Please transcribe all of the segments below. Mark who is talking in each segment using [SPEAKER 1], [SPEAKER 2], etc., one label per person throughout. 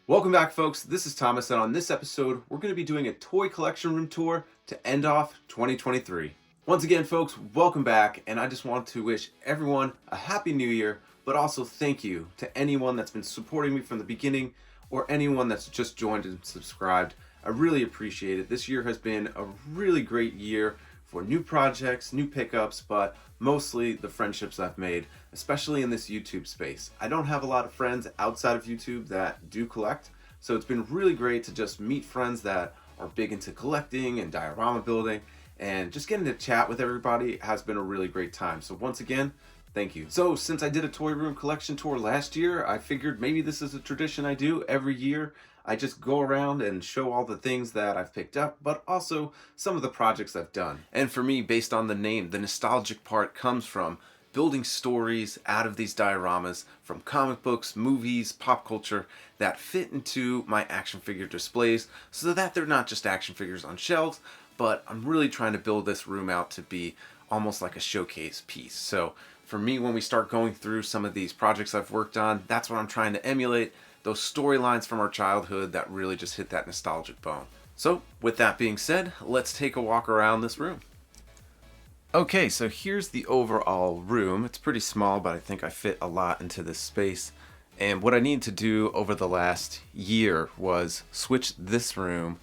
[SPEAKER 1] Welcome back, folks. This is Thomas, and on this episode, we're going to be doing a toy collection room tour to end off 2023. Once again, folks, welcome back, and I just want to wish everyone a happy new year, but also thank you to anyone that's been supporting me from the beginning or anyone that's just joined and subscribed. I really appreciate it. This year has been a really great year for new projects, new pickups, but mostly the friendships I've made, especially in this YouTube space. I don't have a lot of friends outside of YouTube that do collect, so it's been really great to just meet friends that are big into collecting and diorama building, and just getting to chat with everybody has been a really great time. So once again, thank you. So since I did a toy room collection tour last year, I figured maybe this is a tradition I do every year. I just go around and show all the things that I've picked up, but also some of the projects I've done. And for me, based on the name, the nostalgic part comes from building stories out of these dioramas from comic books, movies, pop culture that fit into my action figure displays so that they're not just action figures on shelves, but I'm really trying to build this room out to be almost like a showcase piece. So for me, when we start going through some of these projects I've worked on, that's what I'm trying to emulate, those storylines from our childhood that really just hit that nostalgic bone. So with that being said, let's take a walk around this room. Okay, so here's the overall room. It's pretty small, but I think I fit a lot into this space. And what I needed to do over the last year was switch this room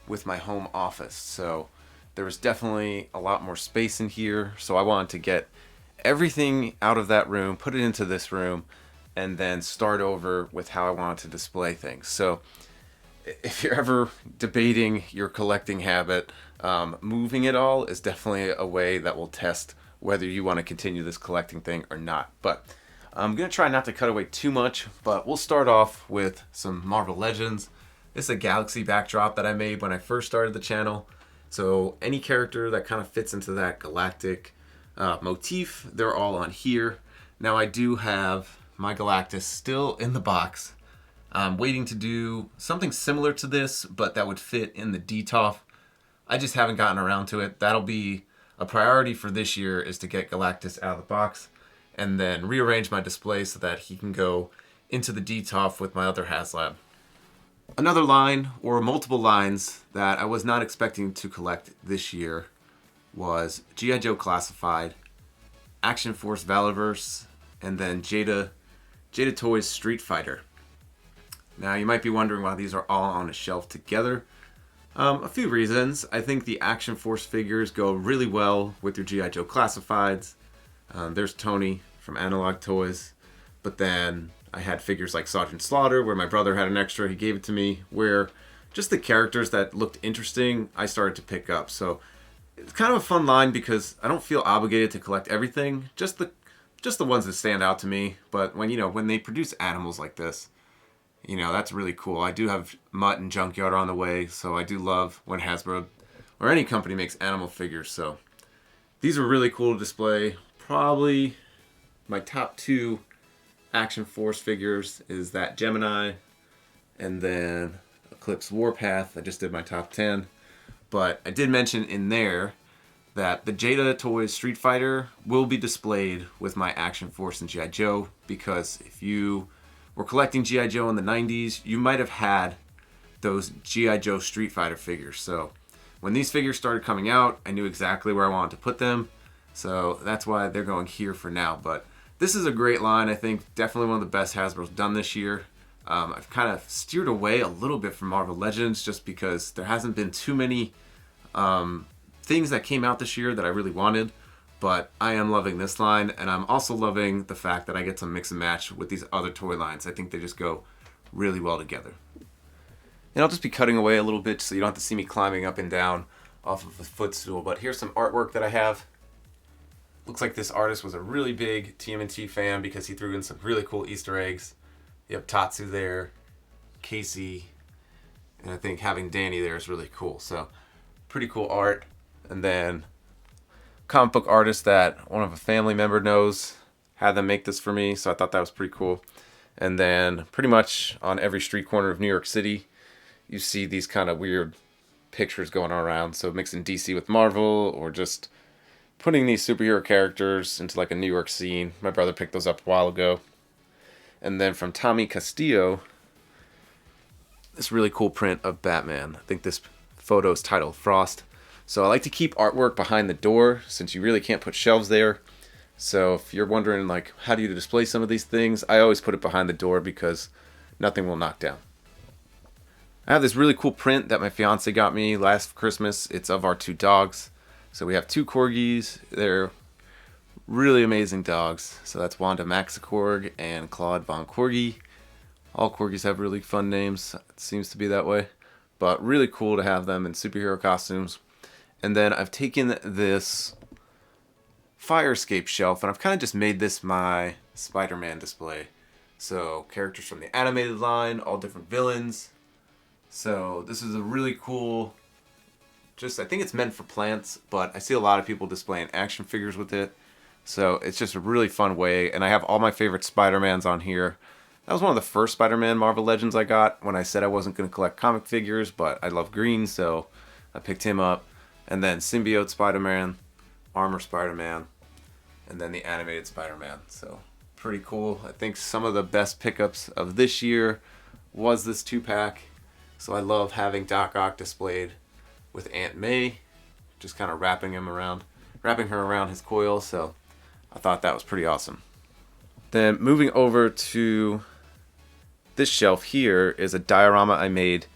[SPEAKER 1] with my home office. So there was definitely a lot more space in here. So I wanted to get everything out of that room, put it into this room, and then start over with how I wanted to display things. So if you're ever debating your collecting habit, moving it all is definitely a way that will test whether you want to continue this collecting thing or not. But I'm going to try not to cut away too much, but we'll start off with some Marvel Legends. This is a galaxy backdrop that I made when I first started the channel. So any character that kind of fits into that galactic motif, they're all on here. Now I do have my Galactus still in the box. I'm waiting to do something similar to this, but that would fit in the DTOF. I just haven't gotten around to it. That'll be a priority for this year, is to get Galactus out of the box and then rearrange my display so that he can go into the DTOF with my other HasLab. Another line, or multiple lines, that I was not expecting to collect this year was G.I. Joe Classified, Action Force Valorverse, and then Jada Toys Street Fighter. Now you might be wondering why these are all on a shelf together. A few reasons. I think the Action Force figures go really well with your G.I. Joe Classifieds. There's Tony from Analog Toys. But then I had figures like Sergeant Slaughter, where my brother had an extra, he gave it to me, where just the characters that looked interesting, I started to pick up. So it's kind of a fun line because I don't feel obligated to collect everything, just the ones that stand out to me. But when they produce animals like this, that's really cool. I do have Mutt and Junkyard on the way, so I do love when Hasbro or any company makes animal figures. So these are really cool to display. Probably my top two Action Force figures is that Gemini and then Eclipse Warpath. I just did my top 10. But I did mention in there that the Jada Toys Street Fighter will be displayed with my Action Force and G.I. Joe, because if you were collecting G.I. Joe in the 90s, you might have had those G.I. Joe Street Fighter figures. So when these figures started coming out, I knew exactly where I wanted to put them. So that's why they're going here for now. But this is a great line. I think definitely one of the best Hasbro's done this year. I've kind of steered away a little bit from Marvel Legends just because there hasn't been too many things that came out this year that I really wanted. But I am loving this line, and I'm also loving the fact that I get to mix and match with these other toy lines. I think they just go really well together. And I'll just be cutting away a little bit so you don't have to see me climbing up and down off of a footstool. But here's some artwork that I have. Looks like this artist was a really big Tmnt fan because he threw in some really cool Easter eggs. You have Tatsu there, Casey, and I think having Danny there is really cool. So pretty cool art. And then comic book artist that one of a family member knows had them make this for me, so I thought that was pretty cool. And then pretty much on every street corner of New York City, you see these kind of weird pictures going around. So mixing DC with Marvel, or just putting these superhero characters into like a New York scene. My brother picked those up a while ago. And then from Tommy Castillo, this really cool print of Batman. I think this photo is titled Frost. So I like to keep artwork behind the door since you really can't put shelves there. So if you're wondering like how do you display some of these things, I always put it behind the door because nothing will knock down. I have this really cool print that my fiance got me last Christmas. It's of our 2 dogs. So we have 2 corgis. They're really amazing dogs. So that's Wanda Maxicorg and Claude Von Corgi. All corgis have really fun names. It seems to be that way. But really cool to have them in superhero costumes. And then I've taken this fire escape shelf and I've kind of just made this my Spider-Man display. So characters from the animated line, all different villains. So this is a really cool, I think it's meant for plants, but I see a lot of people displaying action figures with it. So it's just a really fun way, and I have all my favorite Spider-Mans on here. That was one of the first Spider-Man Marvel Legends I got when I said I wasn't going to collect comic figures, but I love green, so I picked him up. And then Symbiote Spider-Man, Armor Spider-Man, and then the animated Spider-Man. So pretty cool. I think some of the best pickups of this year was this 2-pack. So I love having Doc Ock displayed with Aunt May, just kind of wrapping her around his coil. So I thought that was pretty awesome. Then moving over to this shelf here is a diorama I made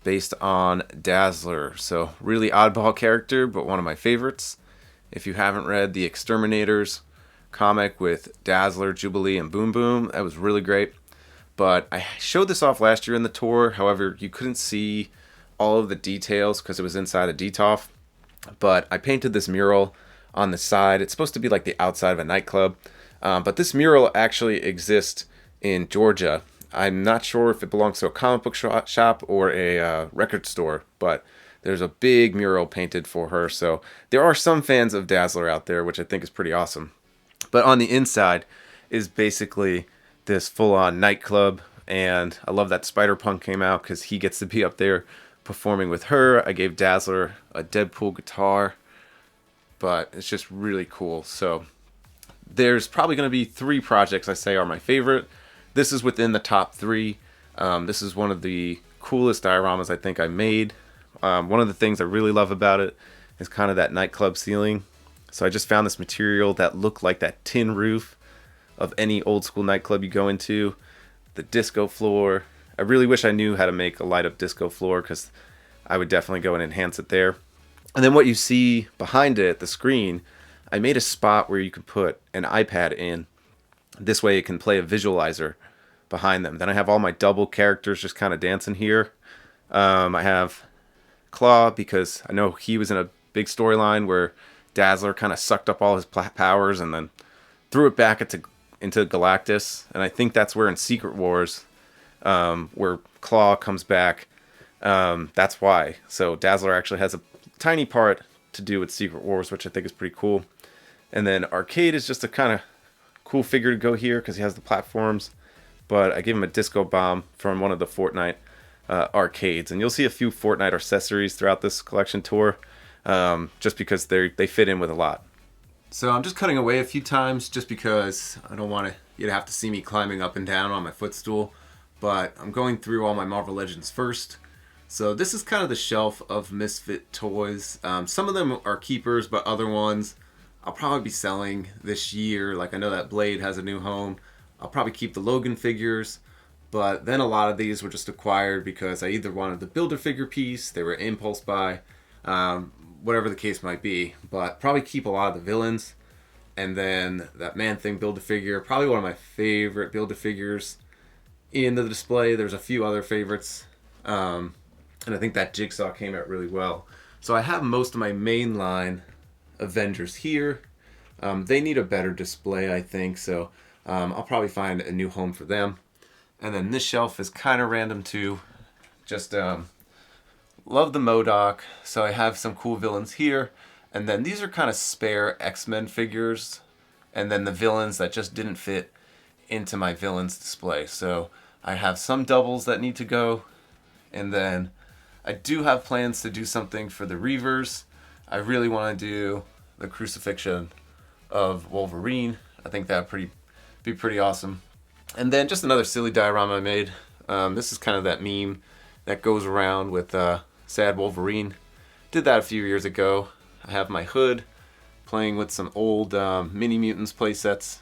[SPEAKER 1] based on Dazzler. So really oddball character, but one of my favorites. If you haven't read the Exterminators comic with Dazzler, Jubilee, and Boom Boom, that was really great. But I showed this off last year in the tour. However, you couldn't see all of the details because it was inside a DTOF. But I painted this mural on the side. It's supposed to be like the outside of a nightclub. But this mural actually exists in Georgia. I'm not sure if it belongs to a comic book shop or a record store, but there's a big mural painted for her. So there are some fans of Dazzler out there, which I think is pretty awesome. But on the inside is basically this full-on nightclub, and I love that Spider-Punk came out because he gets to be up there performing with her. I gave Dazzler a Deadpool guitar, but it's just really cool. So there's probably going to be 3 projects I say are my favorite. This is within the top 3. This is one of the coolest dioramas I think I made. One of the things I really love about it is kind of that nightclub ceiling. So I just found this material that looked like that tin roof of any old school nightclub you go into. The disco floor. I really wish I knew how to make a light up disco floor because I would definitely go and enhance it there. And then what you see behind it, the screen, I made a spot where you could put an iPad in. This way it can play a visualizer behind them. Then I have all my double characters just kind of dancing here. I have Claw because I know he was in a big storyline where Dazzler kind of sucked up all his powers and then threw it back into Galactus. And I think that's where in Secret Wars, where Claw comes back, that's why. So Dazzler actually has a tiny part to do with Secret Wars, which I think is pretty cool. And then Arcade is just a kind of cool figure to go here because he has the platforms. But I gave him a disco bomb from one of the Fortnite arcades. And you'll see a few Fortnite accessories throughout this collection tour, just because they fit in with a lot. So I'm just cutting away a few times just because I don't want you to have to see me climbing up and down on my footstool. But I'm going through all my Marvel Legends first. So this is kind of the shelf of Misfit toys. Some of them are keepers, but other ones I'll probably be selling this year. Like I know that Blade has a new home. I'll probably keep the Logan figures. But then a lot of these were just acquired because I either wanted the Build-A-Figure piece, they were impulse buy, whatever the case might be. But probably keep a lot of the villains. And then that Man-Thing Build-A-Figure, probably one of my favorite Build-A-Figures in the display. There's a few other favorites. And I think that Jigsaw came out really well. So I have most of my mainline Avengers here. They need a better display, I think. So I'll probably find a new home for them. And then this shelf is kind of random too. Just love the MODOK. So I have some cool villains here. And then these are kind of spare X-Men figures. And then the villains that just didn't fit into my villains display. So I have some doubles that need to go. And then I do have plans to do something for the Reavers. I really want to do the crucifixion of Wolverine. I think that would be pretty awesome. And then just another silly diorama I made. This is kind of that meme that goes around with Sad Wolverine. Did that a few years ago. I have my hood playing with some old Mini Mutants playsets.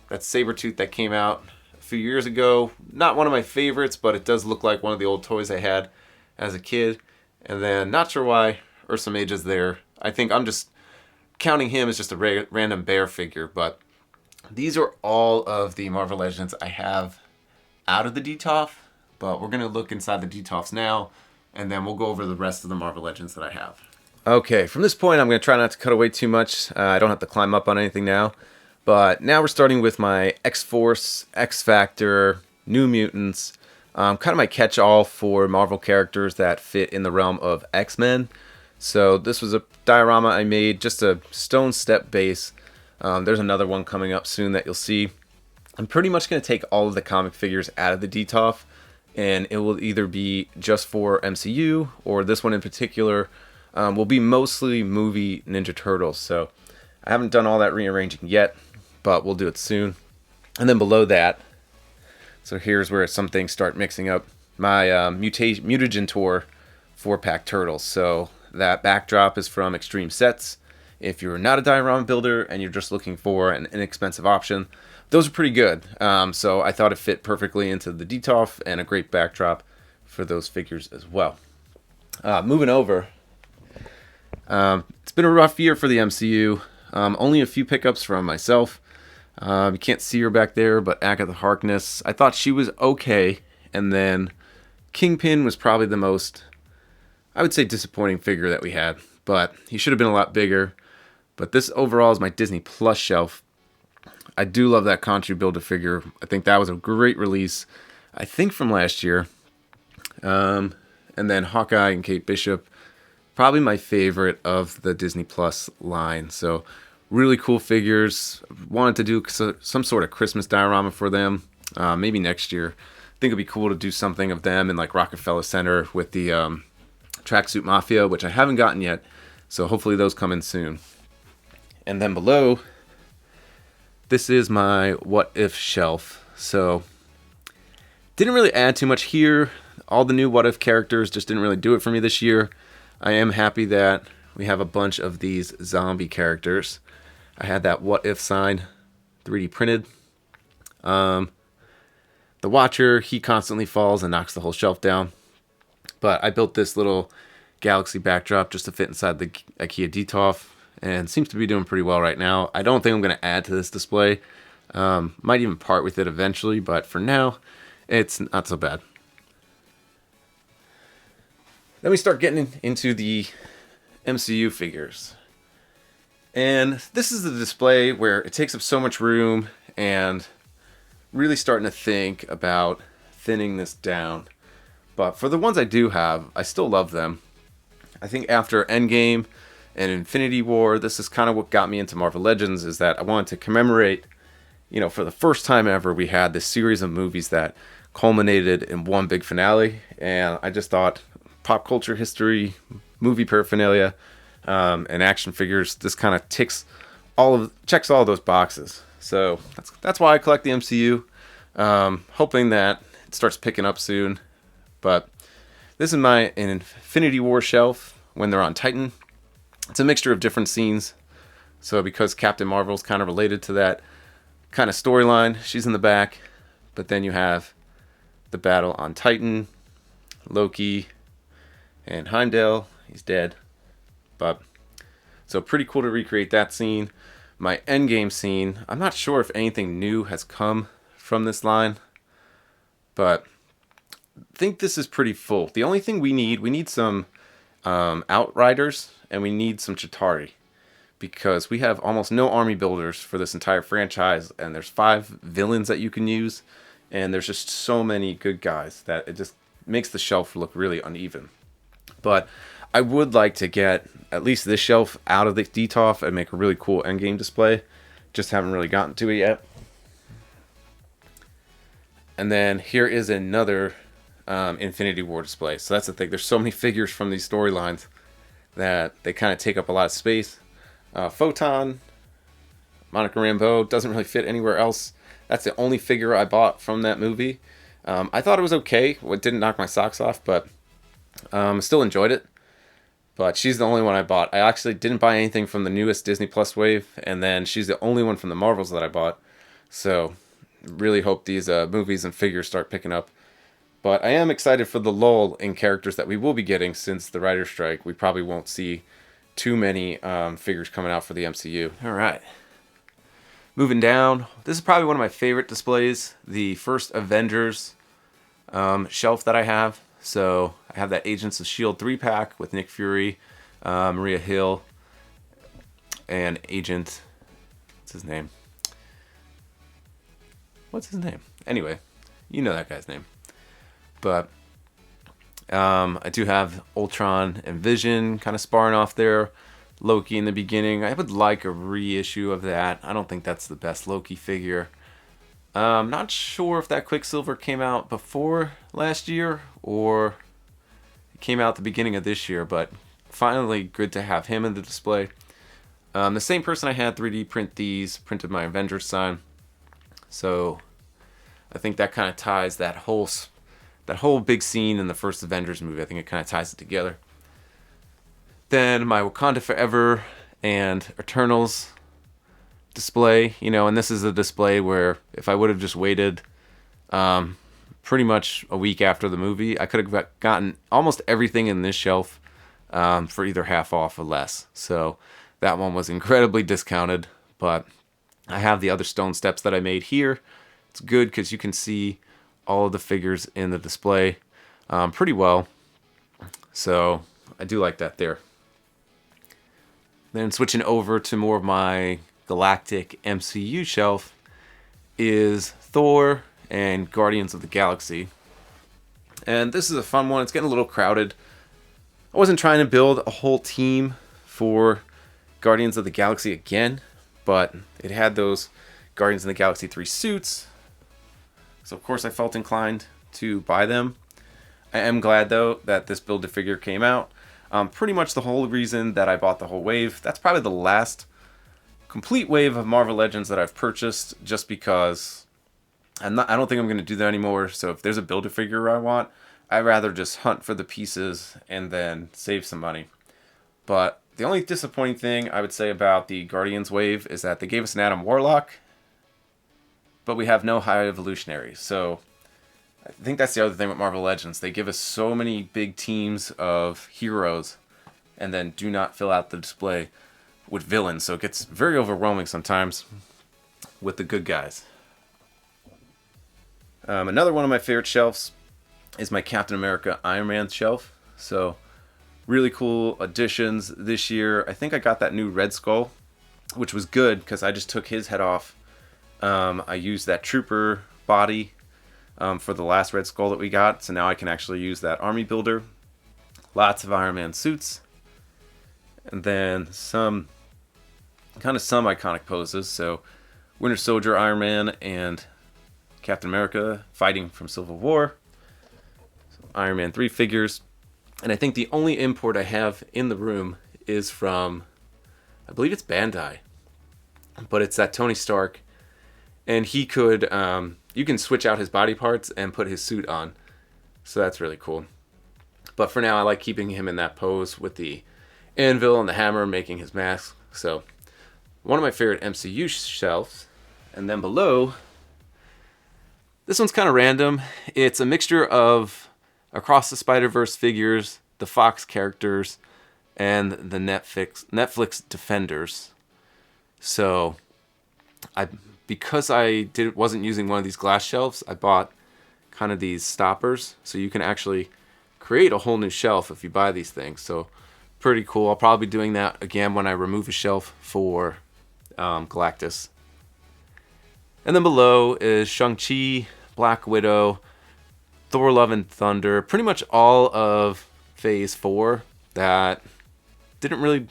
[SPEAKER 1] That's Sabretooth that came out a few years ago. Not one of my favorites, but it does look like one of the old toys I had as a kid. And then, not sure why Ursa Mage is there. I think I'm just counting him as just a random bear figure, but these are all of the Marvel Legends I have out of the DTOF, but we're going to look inside the DTOFs now, and then we'll go over the rest of the Marvel Legends that I have. Okay, from this point, I'm going to try not to cut away too much. I don't have to climb up on anything now, but now we're starting with my X-Force, X-Factor, New Mutants, kind of my catch-all for Marvel characters that fit in the realm of X-Men. So this was a diorama I made, just a stone step base. There's another one coming up soon that you'll see. I'm pretty much going to take all of the comic figures out of the DTOF, and it will either be just for MCU, or this one in particular will be mostly movie Ninja Turtles. So I haven't done all that rearranging yet, but we'll do it soon. And then below that, so here's where some things start mixing up. My Mutagen Tour 4-pack Turtles. So that backdrop is from Extreme Sets. If you're not a diorama builder and you're just looking for an inexpensive option, those are pretty good. So I thought it fit perfectly into the DTOF and a great backdrop for those figures as well. Moving over, it's been a rough year for the MCU. Only a few pickups from myself. You can't see her back there, but Agatha Harkness, I thought she was okay. And then Kingpin was probably the most, I would say, disappointing figure that we had, but he should have been a lot bigger. But this overall is my Disney Plus shelf. I do love that Conchu Build-A-Figure. I think that was a great release, I think from last year. And then Hawkeye and Kate Bishop, probably my favorite of the Disney Plus line. So really cool figures. Wanted to do some sort of Christmas diorama for them, maybe next year. I think it'd be cool to do something of them in like Rockefeller Center with the Tracksuit Mafia, which I haven't gotten yet, so hopefully those come in soon. And then below, this is my What If shelf. So didn't really add too much here. All the new What If characters just didn't really do it for me this year. I am happy that we have a bunch of these zombie characters. I had that What If sign 3D printed. The Watcher, he constantly falls and knocks the whole shelf down. But I built this little galaxy backdrop just to fit inside the IKEA DTOF, and seems to be doing pretty well right now. I don't think I'm going to add to this display. Might even part with it eventually, but for now, it's not so bad. Then we start getting into the MCU figures. And this is the display where it takes up so much room, and really starting to think about thinning this down. But for the ones I do have, I still love them. I think after Endgame and Infinity War, this is kind of what got me into Marvel Legends, is that I wanted to commemorate, for the first time ever, we had this series of movies that culminated in one big finale. And I just thought pop culture history, movie paraphernalia, and action figures, this kind of checks all those boxes. So that's why I collect the MCU. Hoping that it starts picking up soon. But this is my Infinity War shelf when they're on Titan. It's a mixture of different scenes. So because Captain Marvel's kind of related to that kind of storyline, she's in the back. But then you have the battle on Titan, Loki, and Heimdall. He's dead. But so pretty cool to recreate that scene. My Endgame scene, I'm not sure if anything new has come from this line, but I think this is pretty full. The only thing we need some Outriders, and we need some Chitauri, because we have almost no army builders for this entire franchise, and there's 5 villains that you can use, and there's just so many good guys that it just makes the shelf look really uneven. But I would like to get at least this shelf out of the DTOF and make a really cool Endgame display. Just haven't really gotten to it yet. And then here is another Infinity War display. So that's the thing. There's so many figures from these storylines that they kind of take up a lot of space. Photon, Monica Rambeau, doesn't really fit anywhere else. That's the only figure I bought from that movie. I thought it was okay. It didn't knock my socks off, but still enjoyed it. But she's the only one I bought. I actually didn't buy anything from the newest Disney Plus wave, and then she's the only one from the Marvels that I bought. So really hope these movies and figures start picking up. But I am excited for the lull in characters that we will be getting since the writer's strike. We probably won't see too many figures coming out for the MCU. All right. Moving down, this is probably one of my favorite displays, the first Avengers shelf that I have. So I have that Agents of S.H.I.E.L.D. 3-pack with Nick Fury, Maria Hill, and Agent... What's his name? Anyway, you know that guy's name. But I do have Ultron and Vision kind of sparring off there. Loki in the beginning. I would like a reissue of that. I don't think that's the best Loki figure. Not sure if that Quicksilver came out before last year or it came out at the beginning of this year, but finally good to have him in the display. The same person I had 3D print these, printed my Avengers sign. So I think that kind of ties that whole big scene in the first Avengers movie. I think it kind of ties it together. Then my Wakanda Forever and Eternals display, and this is a display where if I would have just waited pretty much a week after the movie, I could have gotten almost everything in this shelf for either half off or less. So that one was incredibly discounted, but I have the other stone steps that I made here. It's good because you can see all of the figures in the display pretty well. So I do like that there. Then switching over to more of my Galactic MCU shelf is Thor and Guardians of the Galaxy. And this is a fun one. It's getting a little crowded. I wasn't trying to build a whole team for Guardians of the Galaxy again, but it had those Guardians of the Galaxy 3 suits. So of course I felt inclined to buy them. I am glad though that this Build-A-Figure came out. Pretty much the whole reason that I bought the whole wave. That's probably the last complete wave of Marvel Legends that I've purchased, just because I don't think I'm going to do that anymore. So if there's a Build-A-Figure I want, I'd rather just hunt for the pieces and then save some money. But the only disappointing thing I would say about the Guardians wave is that they gave us an Adam Warlock, but we have no High Evolutionaries. So I think that's the other thing with Marvel Legends. They give us so many big teams of heroes and then do not fill out the display with villains. So it gets very overwhelming sometimes with the good guys. Another one of my favorite shelves is my Captain America Iron Man shelf. So really cool additions this year. I think I got that new Red Skull, which was good because I just took his head off. I used that Trooper body for the last Red Skull that we got, so now I can actually use that army builder. Lots of Iron Man suits, and then some iconic poses. So Winter Soldier, Iron Man, and Captain America fighting from Civil War. So Iron Man 3 figures, and I think the only import I have in the room is from, I believe it's Bandai, but it's that Tony Stark, and he could you can switch out his body parts and put his suit on. So that's really cool. But for now, I like keeping him in that pose with the anvil and the hammer making his mask. So one of my favorite MCU shelves. And then below, this one's kind of random. It's a mixture of Across the Spider-Verse figures, the Fox characters, and the Netflix Defenders. So because I wasn't using one of these glass shelves, I bought kind of these stoppers, so you can actually create a whole new shelf if you buy these things. So pretty cool. I'll probably be doing that again when I remove a shelf for Galactus. And then below is Shang-Chi, Black Widow, Thor Love and Thunder, pretty much all of Phase 4 that didn't really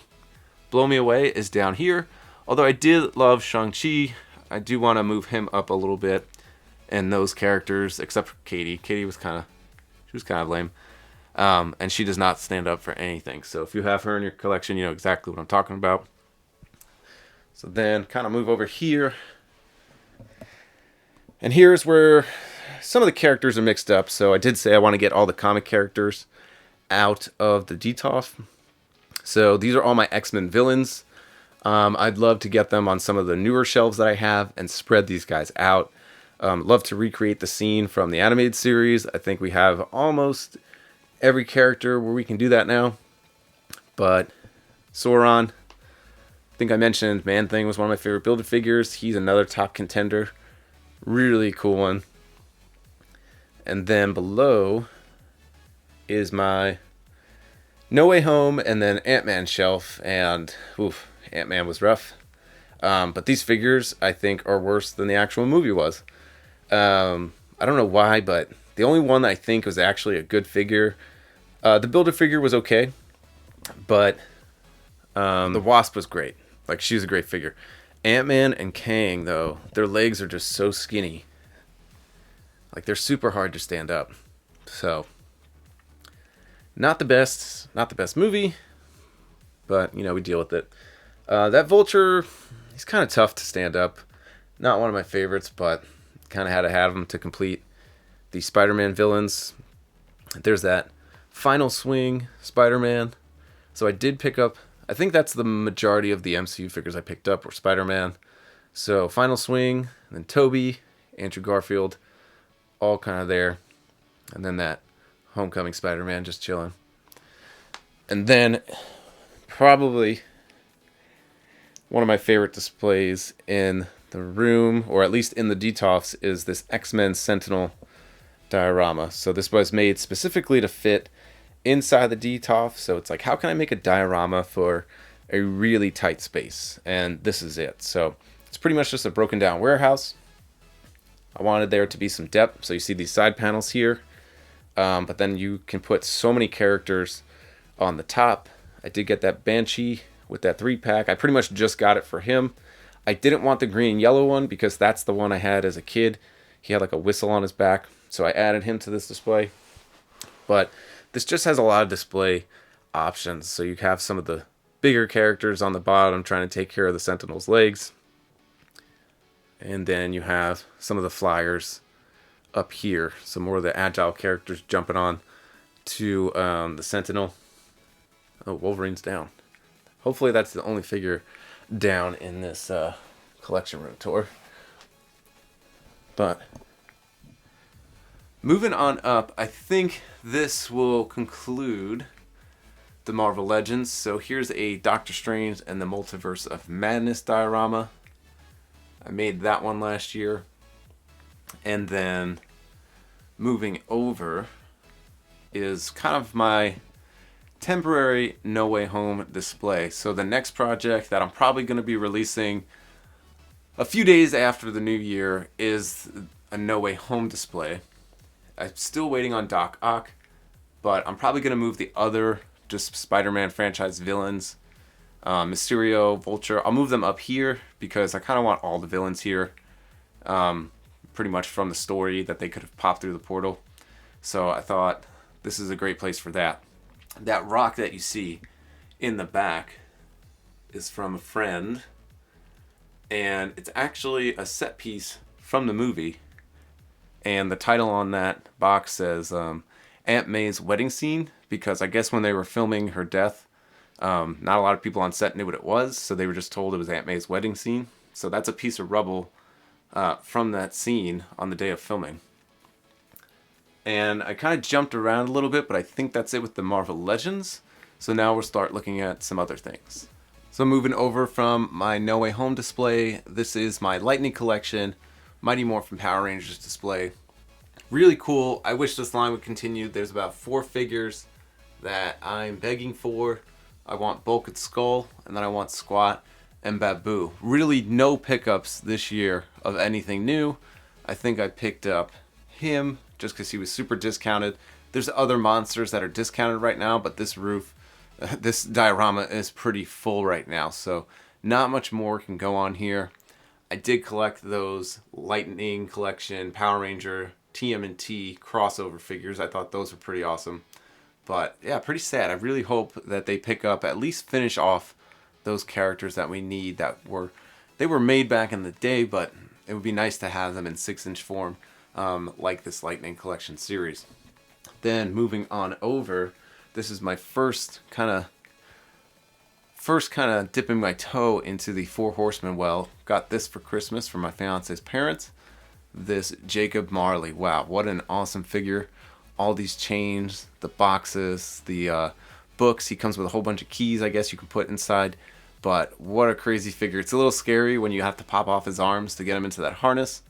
[SPEAKER 1] blow me away is down here. Although I did love Shang-Chi, I do want to move him up a little bit. And those characters, except for Katie. Katie was kind of lame. And she does not stand up for anything. So if you have her in your collection, you know exactly what I'm talking about. So then kind of move over here. And here's where some of the characters are mixed up, so I did say I want to get all the comic characters out of the DTOF. So these are all my X-Men villains. I'd love to get them on some of the newer shelves that I have and spread these guys out. Love to recreate the scene from the animated series. I think we have almost every character where we can do that now. But Sauron, I think I mentioned Man-Thing was one of my favorite Builder figures. He's another top contender. Really cool one. And then below is my No Way Home and then Ant-Man shelf. And oof, Ant-Man was rough. But these figures, I think, are worse than the actual movie was. I don't know why, but the only one that I think was actually a good figure, the Builder figure was okay, but the Wasp was great. Like, she's a great figure. Ant-Man and Kang, though, their legs are just so skinny. Like, they're super hard to stand up. So, not the best movie, but, you know, we deal with it. That Vulture, he's kind of tough to stand up. Not one of my favorites, but kind of had to have him to complete the Spider-Man villains. There's that Final Swing Spider-Man. So I did pick up, I think that's the majority of the MCU figures I picked up were Spider-Man. So Final Swing, and then Tobey, Andrew Garfield, all kind of there. And then that Homecoming Spider-Man just chilling. And then probably one of my favorite displays in the room, or at least in the DTOFs, is this X-Men Sentinel diorama. So this was made specifically to fit inside the DTOF. So it's like, how can I make a diorama for a really tight space? And this is it. So it's pretty much just a broken down warehouse. I wanted there to be some depth. So you see these side panels here. But then you can put so many characters on the top. I did get that Banshee with that 3-pack. I pretty much just got it for him. I didn't want the green and yellow one because that's the one I had as a kid. He had like a whistle on his back, so I added him to this display. But this just has a lot of display options. So you have some of the bigger characters on the bottom trying to take care of the Sentinel's legs. And then you have some of the flyers up here. Some more of the agile characters jumping on to the Sentinel. Oh, Wolverine's down. Hopefully that's the only figure down in this collection room tour. But moving on up, I think this will conclude the Marvel Legends. So here's a Doctor Strange and the Multiverse of Madness diorama. I made that one last year. And then moving over is kind of my temporary No Way Home display. So the next project that I'm probably going to be releasing a few days after the new year is a No Way Home display. I'm still waiting on Doc Ock, but I'm probably going to move the other just Spider-Man franchise villains, Mysterio, Vulture. I'll move them up here because I kind of want all the villains here, pretty much from the story that they could have popped through the portal. So I thought this is a great place for that. That rock that you see in the back is from a friend, and it's actually a set piece from the movie. And the title on that box says Aunt May's wedding scene, because I guess when they were filming her death, not a lot of people on set knew what it was, so they were just told it was Aunt May's wedding scene. So that's a piece of rubble from that scene on the day of filming. And I kind of jumped around a little bit, but I think that's it with the Marvel Legends. So now we'll start looking at some other things. So moving over from my No Way Home display, this is my Lightning Collection Mighty Morphin Power Rangers display. Really cool. I wish this line would continue. There's about 4 figures that I'm begging for. I want Bulk and Skull, and then I want Squat and Babu. Really no pickups this year of anything new. I think I picked up him just because he was super discounted. There's other monsters that are discounted right now, but this diorama is pretty full right now, so not much more can go on here. I did collect those Lightning Collection Power Ranger TMNT crossover figures. I thought those were pretty awesome. But yeah, pretty sad. I really hope that they pick up, at least finish off those characters that we need they were made back in the day, but it would be nice to have them in 6-inch form like this Lightning Collection series. Then moving on over, this is my first kind of dipping my toe into the Four Horsemen well. Got this for Christmas from my fiance's parents. This Jacob Marley. Wow, what an awesome figure. All these chains, the boxes, the books. He comes with a whole bunch of keys, I guess you can put inside. But what a crazy figure. It's a little scary when you have to pop off his arms to get him into that harness.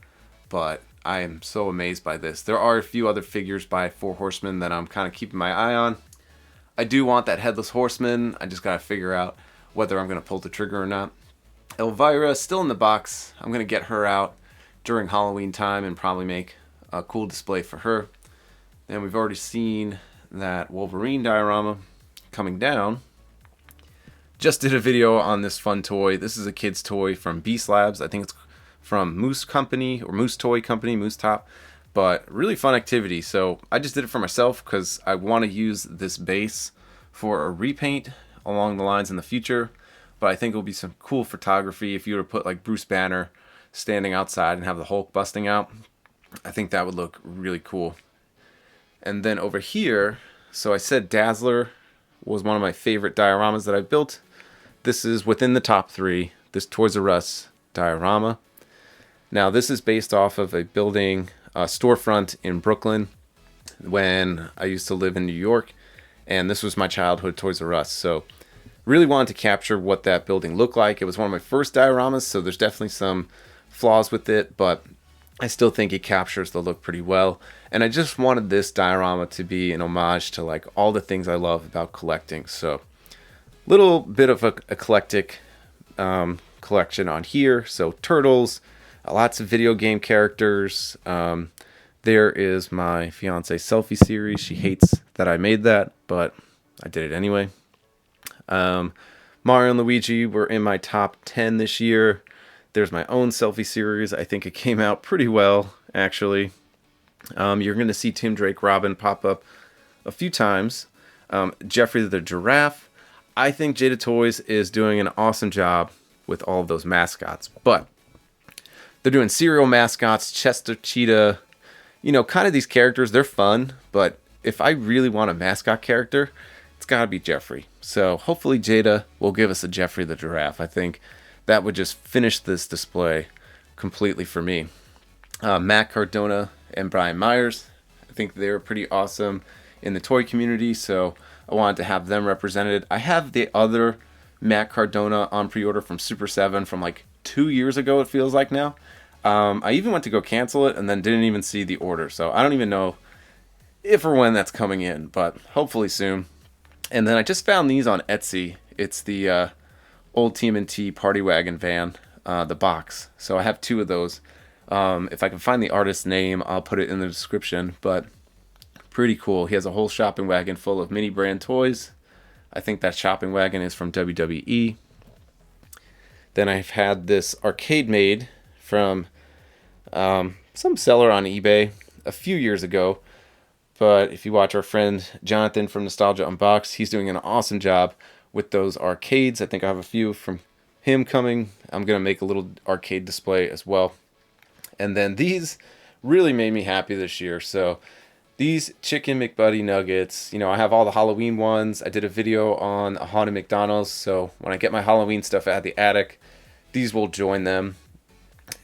[SPEAKER 1] But I am so amazed by this. There are a few other figures by Four Horsemen that I'm kind of keeping my eye on. I do want that Headless Horseman. I just got to figure out whether I'm going to pull the trigger or not. Elvira, still in the box. I'm going to get her out during Halloween time and probably make a cool display for her. Then we've already seen that Wolverine diorama coming down. Just did a video on this fun toy. This is a kid's toy from Beast Labs. I think it's from Moose Company or Moose Toy Company, Moose Top. But really fun activity. So I just did it for myself because I want to use this base for a repaint along the lines in the future. But I think it'll be some cool photography if you were to put like Bruce Banner standing outside and have the Hulk busting out. I think that would look really cool. And then over here, so I said Dazzler was one of my favorite dioramas that I built. This is within the top 3, this Toys R Us diorama. Now this is based off of a building, storefront in Brooklyn when I used to live in New York, and this was my childhood Toys R Us. So really wanted to capture what that building looked like. It was one of my first dioramas, so there's definitely some flaws with it, but I still think it captures the look pretty well. And I just wanted this diorama to be an homage to like all the things I love about collecting. So little bit of a eclectic collection on here. So turtles, lots of video game characters. There is my fiance selfie series. She hates that I made that, but I did it anyway. Mario and Luigi were in my top 10 this year. There's my own selfie series. I think it came out pretty well, actually. You're going to see Tim Drake Robin pop up a few times. Jeffrey the Giraffe. I think Jada Toys is doing an awesome job with all of those mascots, but they're doing cereal mascots, Chester Cheetah, kind of these characters. They're fun, but if I really want a mascot character, it's got to be Jeffrey. So hopefully Jada will give us a Jeffrey the Giraffe. I think that would just finish this display completely for me. Matt Cardona and Brian Myers, I think they're pretty awesome in the toy community, so I wanted to have them represented. I have the other Matt Cardona on pre-order from Super 7 from like 2 years ago, it feels like now. I even went to go cancel it and then didn't even see the order, so I don't even know if or when that's coming in, but hopefully soon. And then I just found these on Etsy. It's the old Tmnt Party Wagon van, the box. So I have 2 of those. If I can find the artist's name, I'll put it in the description, but pretty cool. He has a whole shopping wagon full of mini brand toys. I think that shopping wagon is from WWE. Then I've had this arcade made from some seller on eBay a few years ago. But if you watch our friend Jonathan from Nostalgia Unboxed, he's doing an awesome job with those arcades. I think I have a few from him coming. I'm going to make a little arcade display as well. And then these really made me happy this year. So these Chicken McBuddy nuggets, I have all the Halloween ones. I did a video on a haunted McDonald's. So when I get my Halloween stuff at the attic, these will join them.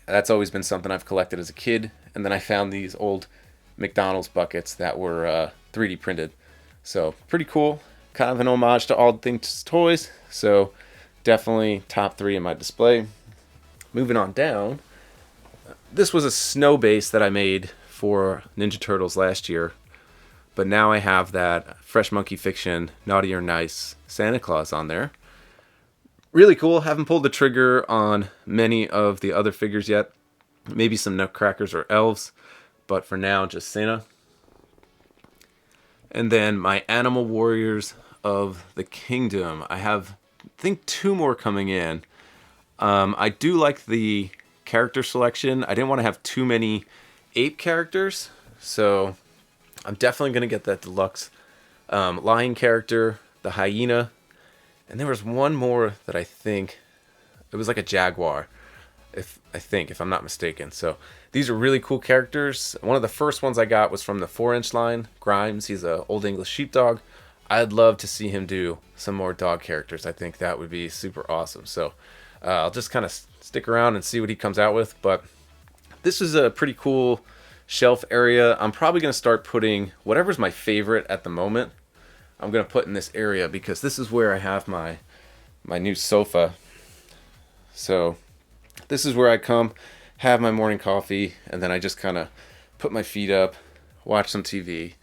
[SPEAKER 1] That's always been something I've collected as a kid. And then I found these old McDonald's buckets that were 3D printed. So pretty cool. Kind of an homage to All Things Toys. So definitely top 3 in my display. Moving on down. This was a snow base that I made for Ninja Turtles last year. But now I have that Fresh Monkey Fiction Naughty or Nice Santa Claus on there. Really cool. Haven't pulled the trigger on many of the other figures yet. Maybe some Nutcrackers or Elves. But for now, just Santa. And then my Animal Warriors of the Kingdom. I have, I think, 2 more coming in. I do like the character selection. I didn't want to have too many ape characters. So I'm definitely going to get that deluxe lion character, the hyena. And there was one more that I think, it was like a jaguar. if I'm not mistaken. So these are really cool characters. One of the first ones I got was from the 4-inch line, Grimes. He's a Old English sheepdog. I'd love to see him do some more dog characters. I think that would be super awesome. So I'll just kind of stick around and see what he comes out with. But this is a pretty cool shelf area. I'm probably going to start putting whatever's my favorite at the moment. I'm going to put in this area because this is where I have my new sofa. So this is where I come, have my morning coffee, and then I just kind of put my feet up, watch some TV,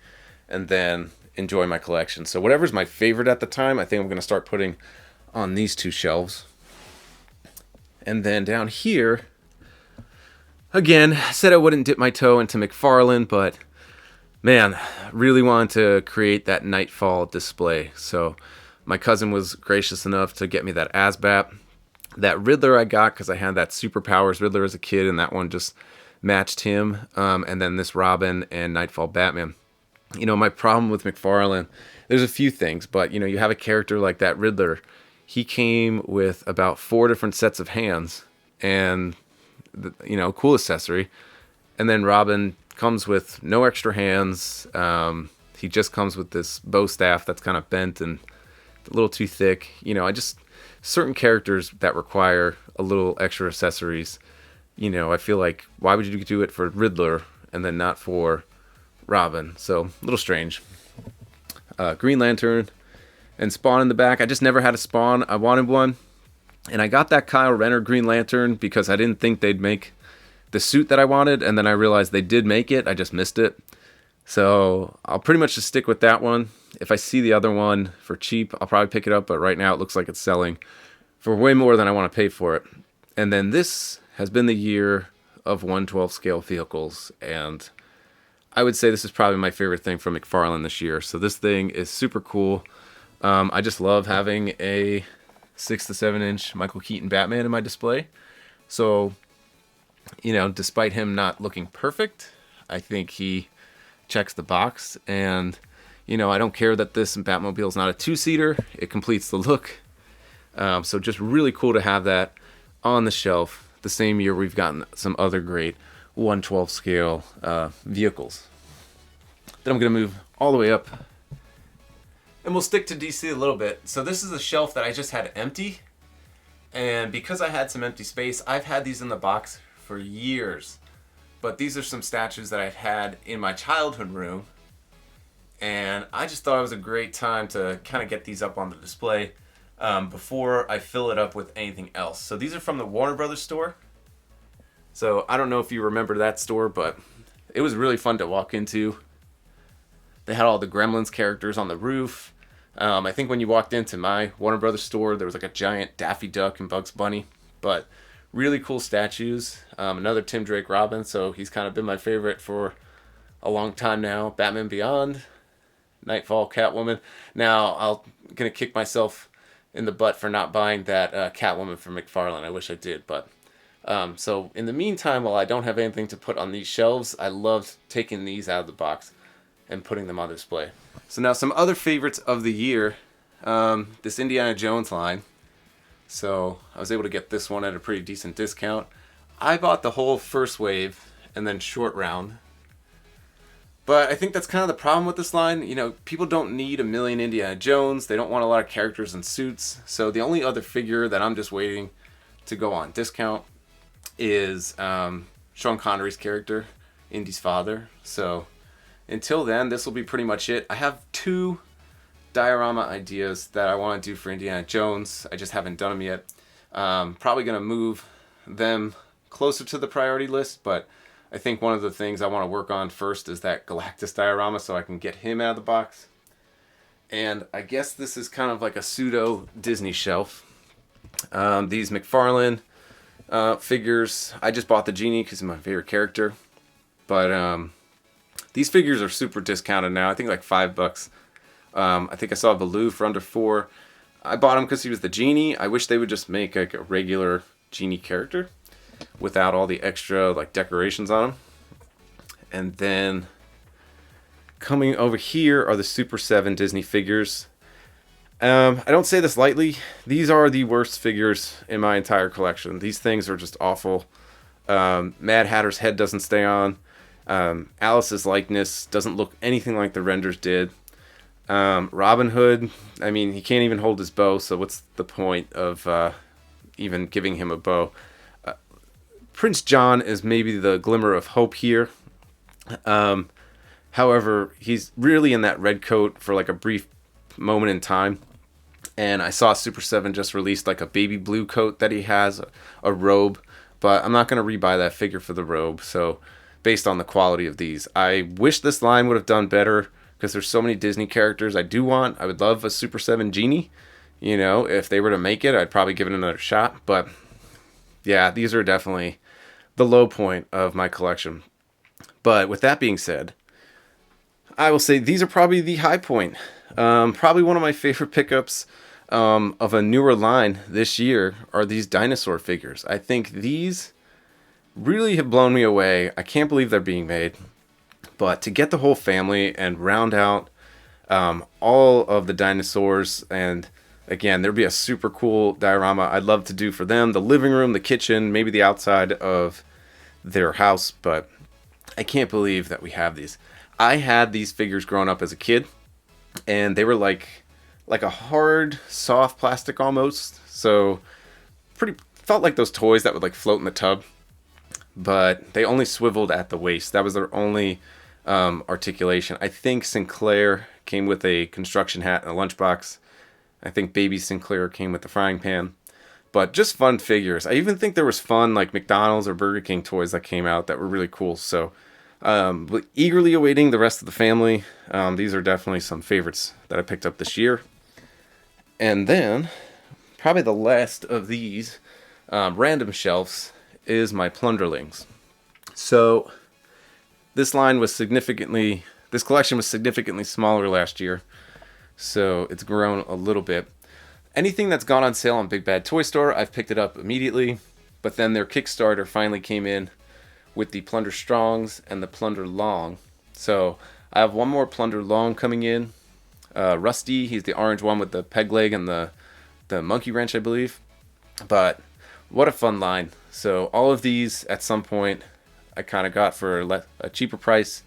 [SPEAKER 1] and then enjoy my collection. So whatever's my favorite at the time, I think I'm going to start putting on these two shelves. And then down here, again, I said I wouldn't dip my toe into McFarlane, but man, really wanted to create that Nightfall display. So my cousin was gracious enough to get me that ASBAP. That Riddler I got because I had that Superpowers Riddler as a kid, and that one just matched him. And then this Robin and Nightfall Batman. You know, my problem with McFarlane, there's a few things, but you know, you have a character like that Riddler. He came with about 4 different sets of hands and, you know, cool accessory. And then Robin comes with no extra hands. He just comes with this bow staff that's kind of bent and a little too thick. You know, certain characters that require a little extra accessories, you know, I feel like, why would you do it for Riddler and then not for Robin? So a little strange. Green Lantern and Spawn in the back. I just never had a Spawn. I wanted one, and I got that Kyle Renner Green Lantern because I didn't think they'd make the suit that I wanted, and then I realized they did make it. I just missed it. So I'll pretty much just stick with that one. If I see the other one for cheap, I'll probably pick it up, but right now it looks like it's selling for way more than I want to pay for it. And then this has been the year of 1/12 scale vehicles, and I would say this is probably my favorite thing from McFarlane this year. So this thing is super cool. I just love having a 6 to 7 inch Michael Keaton Batman in my display. So, you know, despite him not looking perfect, I think he checks the box. And, you know, I don't care that this Batmobile is not a 2-seater. It completes the look. So just really cool to have that on the shelf. The same year we've gotten some other great 1/12 scale vehicles. Then I'm going to move all the way up, and we'll stick to DC a little bit. So this is a shelf that I just had empty, and because I had some empty space, I've had these in the box for years. But these are some statues that I've had in my childhood room, and I just thought it was a great time to kind of get these up on the display before I fill it up with anything else. So these are from the Warner Brothers store. So I don't know if you remember that store, but it was really fun to walk into. They had all the Gremlins characters on the roof. I think when you walked into my Warner Brothers store, there was like a giant Daffy Duck and Bugs Bunny. But really cool statues. Another Tim Drake Robin, so he's kind of been my favorite for a long time now. Batman Beyond, Nightfall, Catwoman. Now I'm gonna kick myself in the butt for not buying that Catwoman from McFarlane. I wish I did, but so in the meantime, while I don't have anything to put on these shelves, I love taking these out of the box and putting them on display. So now some other favorites of the year, this Indiana Jones line. So I was able to get this one at a pretty decent discount. I bought the whole first wave and then short round. But I think that's kind of the problem with this line. You know, people don't need a million Indiana Jones. They don't want a lot of characters and suits. So the only other figure that I'm just waiting to go on discount is Sean Connery's character, Indy's father. So until then, this will be pretty much it. I have 2 diorama ideas that I want to do for Indiana Jones. I just haven't done them yet. Probably going to move them closer to the priority list, but I think one of the things I want to work on first is that Galactus diorama so I can get him out of the box. And I guess this is kind of like a pseudo Disney shelf. These McFarlane figures, I just bought the Genie because he's my favorite character. But these figures are super discounted now. I think like $5. I think I saw Baloo for under $4. I bought him because he was the Genie. I wish they would just make like a regular Genie character without all the extra like decorations on him. And then coming over here are the Super 7 Disney figures. I don't say this lightly. These are the worst figures in my entire collection. These things are just awful. Mad Hatter's head doesn't stay on. Alice's likeness doesn't look anything like the renders did. Robin Hood, I mean, he can't even hold his bow, so what's the point of even giving him a bow? Prince John is maybe the glimmer of hope here. However, he's really in that red coat for like a brief moment in time. And I saw Super 7 just released like a baby blue coat that he has, a robe. But I'm not going to rebuy that figure for the robe, so based on the quality of these. I wish this line would have done better, because there's so many Disney characters I do want. I would love a Super 7 Genie. You know, if they were to make it, I'd probably give it another shot. But yeah, these are definitely the low point of my collection. But with that being said, I will say these are probably the high point. Probably one of my favorite pickups of a newer line this year are these dinosaur figures. I think these really have blown me away. I can't believe they're being made. But to get the whole family and round out all of the dinosaurs, and again, there'd be a super cool diorama I'd love to do for them. The living room, the kitchen, maybe the outside of their house. But I can't believe that we have these. I had these figures growing up as a kid, and they were like a hard, soft plastic almost. So pretty felt like those toys that would like float in the tub. But they only swiveled at the waist. That was their only articulation. I think Sinclair came with a construction hat and a lunchbox. I think Baby Sinclair came with the frying pan. But just fun figures. I even think there was fun like McDonald's or Burger King toys that came out that were really cool. So eagerly awaiting the rest of the family. These are definitely some favorites that I picked up this year. And then, probably the last of these random shelves is my Plunderlings. So, this collection was significantly smaller last year. So, it's grown a little bit. Anything that's gone on sale on Big Bad Toy Store, I've picked it up immediately. But then their Kickstarter finally came in with the Plunder Strongs and the Plunder Long. So I have one more Plunder Long coming in. Rusty, he's the orange one with the peg leg and the monkey wrench, I believe. But what a fun line. So all of these at some point I kind of got for a cheaper price.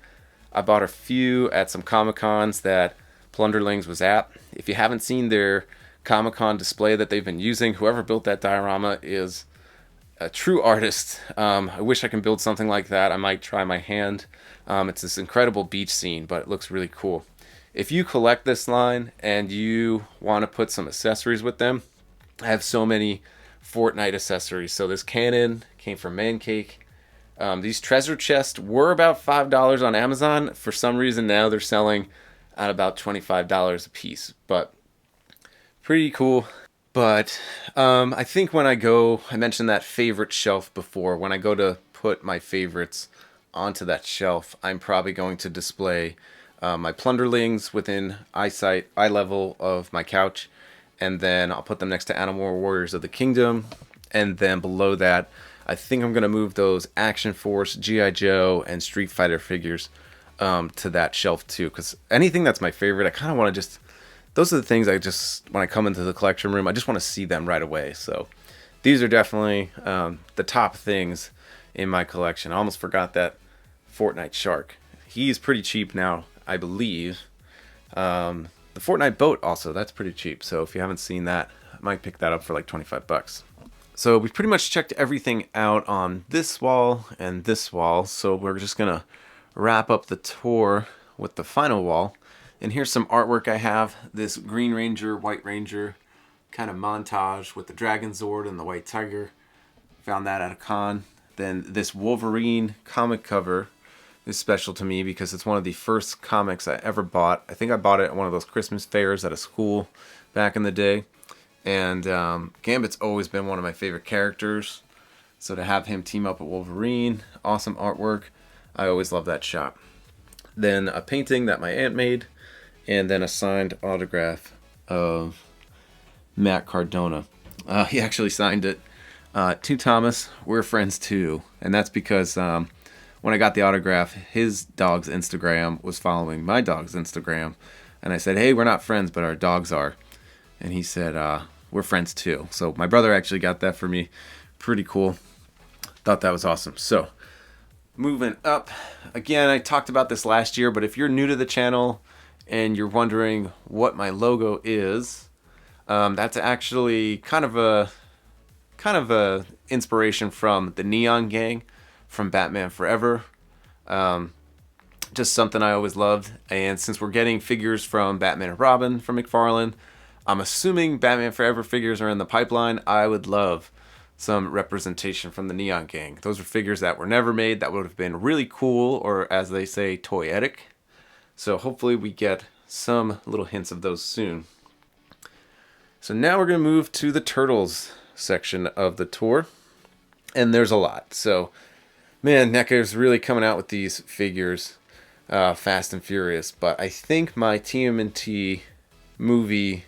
[SPEAKER 1] I bought a few at some Comic-Cons that Plunderlings was at. If you haven't seen their Comic-Con display that they've been using, whoever built that diorama is a true artist. I wish I can build something like that. I might try my hand. It's this incredible beach scene, but it looks really cool. If you collect this line and you want to put some accessories with them, I have so many Fortnite accessories. So this cannon came from Mancake. These treasure chests were about $5 on Amazon. For some reason now they're selling at about $25 a piece, but pretty cool. But I think when I mentioned that favorite shelf before, when I go to put my favorites onto that shelf, I'm probably going to display my Plunderlings within eye level of my couch, and then I'll put them next to Animal Warriors of the Kingdom, and then below that, I think I'm going to move those Action Force, G.I. Joe, and Street Fighter figures to that shelf too, because anything that's my favorite, I kind of want to those are the things when I come into the collection room, I just want to see them right away. So these are definitely the top things in my collection. I almost forgot that Fortnite Shark. He's pretty cheap now, I believe. The Fortnite Boat also, that's pretty cheap. So if you haven't seen that, I might pick that up for like 25 bucks. So we've pretty much checked everything out on this wall and this wall. So we're just going to wrap up the tour with the final wall. And here's some artwork I have. This Green Ranger, White Ranger kind of montage with the Dragon Zord and the White Tiger. Found that at a con. Then this Wolverine comic cover is special to me because it's one of the first comics I ever bought. I think I bought it at one of those Christmas fairs at a school back in the day. And Gambit's always been one of my favorite characters. So to have him team up with Wolverine, awesome artwork. I always love that shot. Then a painting that my aunt made. And then a signed autograph of Matt Cardona. He actually signed it to Thomas. We're friends too. And that's because when I got the autograph, his dog's Instagram was following my dog's Instagram. And I said, hey, we're not friends, but our dogs are. and he said, we're friends too. So my brother actually got that for me. Pretty cool. Thought that was awesome. So moving up, again, I talked about this last year, but if you're new to the channel and you're wondering what my logo is, that's actually kind of a inspiration from the Neon Gang from Batman Forever. Just something I always loved. And since we're getting figures from Batman and Robin from McFarlane, I'm assuming Batman Forever figures are in the pipeline. I would love some representation from the Neon Gang. Those are figures that were never made that would have been really cool, or as they say, toyetic. So hopefully we get some little hints of those soon. So now we're going to move to the Turtles section of the tour. And there's a lot. So, man, NECA is really coming out with these figures fast and furious. But I think my TMNT movie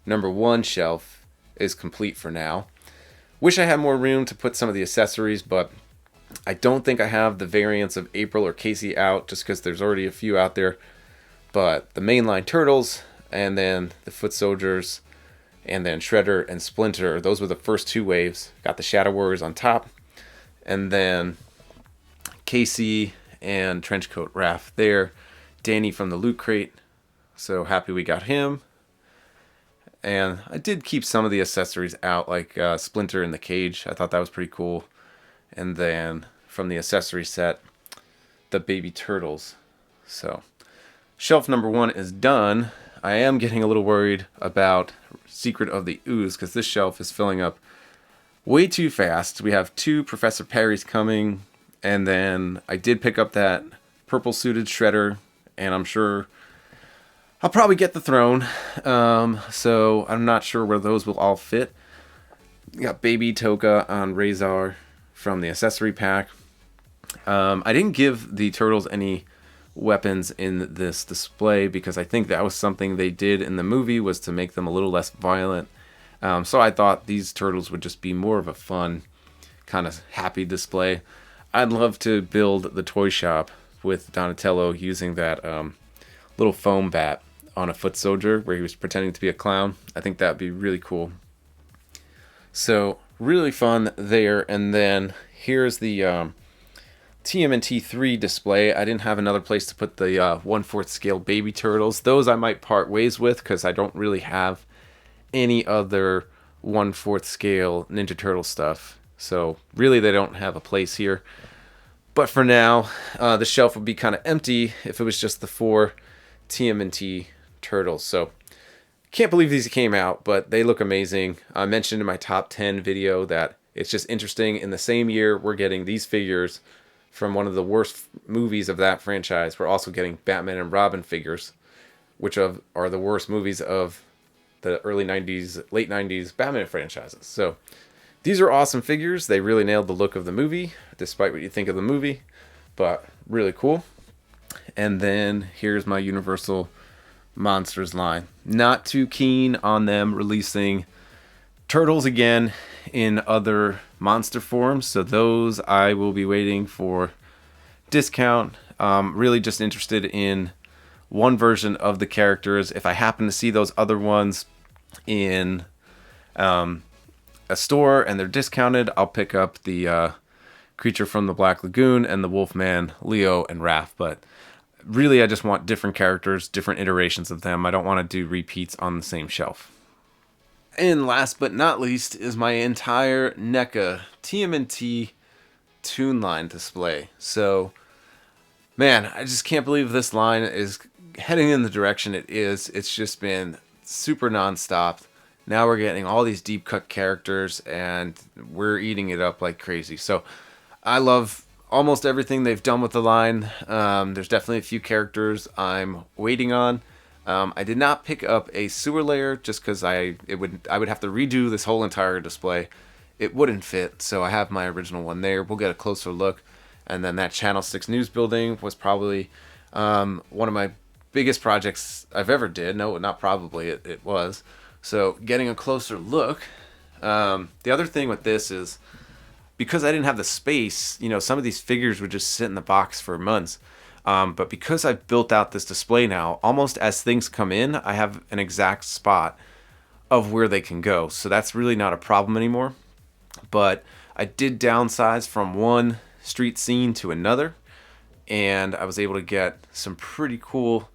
[SPEAKER 1] #1 shelf is complete for now. Wish I had more room to put some of the accessories, but I don't think I have the variants of April or Casey out just because there's already a few out there. But the mainline Turtles, and then the Foot Soldiers, and then Shredder and Splinter, those were the first 2 waves. Got the Shadow Warriors on top, and then Casey and Trenchcoat Raph there. Danny from the Loot Crate, so happy we got him. And I did keep some of the accessories out, like Splinter in the cage. I thought that was pretty cool. And then from the accessory set, the baby turtles. So shelf #1 is done. I am getting a little worried about Secret of the Ooze because this shelf is filling up way too fast. We have 2 Professor Perrys coming, and then I did pick up that purple suited Shredder, and I'm sure I'll probably get the throne, so I'm not sure where those will all fit. We got Baby Toka on Razor from the accessory pack. I didn't give the Turtles any weapons in this display because I think that was something they did in the movie, was to make them a little less violent. So I thought these Turtles would just be more of a fun, kind of happy display. I'd love to build the toy shop with Donatello using that little foam bat on a foot soldier where he was pretending to be a clown. I think that'd be really cool. So really fun there. And then here's the TMNT 3 display. I didn't have another place to put the 1/4 scale baby turtles. Those I might part ways with because I don't really have any other 1/4 scale Ninja Turtle stuff. So really they don't have a place here. But for now, the shelf would be kind of empty if it was just the 4 TMNT Turtles. So can't believe these came out, but they look amazing. I mentioned in my top 10 video that it's just interesting. In the same year, we're getting these figures from one of the worst movies of that franchise. We're also getting Batman and Robin figures, which are the worst movies of the early 90s, late 90s Batman franchises. So these are awesome figures. They really nailed the look of the movie, despite what you think of the movie, but really cool. And then here's my Universal Monsters line. Not too keen on them releasing Turtles again in other monster forms, so those I will be waiting for discount. Really just interested in one version of the characters. If I happen to see those other ones in a store and they're discounted, I'll pick up the Creature from the Black Lagoon and the Wolfman, Leo, and Raph. But really, I just want different characters, different iterations of them. I don't want to do repeats on the same shelf. And last but not least is my entire NECA TMNT Toon line display. So, man, I just can't believe this line is heading in the direction it is. It's just been super nonstop. Now we're getting all these deep cut characters and we're eating it up like crazy. So I love almost everything they've done with the line. There's definitely a few characters I'm waiting on. I did not pick up a sewer layer just because I would have to redo this whole entire display. It wouldn't fit, so I have my original one there. We'll get a closer look. And then that Channel 6 News building was probably one of my biggest projects I've ever did. No, not probably, it was. So getting a closer look. The other thing with this is, because I didn't have the space, some of these figures would just sit in the box for months. But because I've built out this display now, almost as things come in, I have an exact spot of where they can go. So that's really not a problem anymore. But I did downsize from one street scene to another, and I was able to get some pretty cool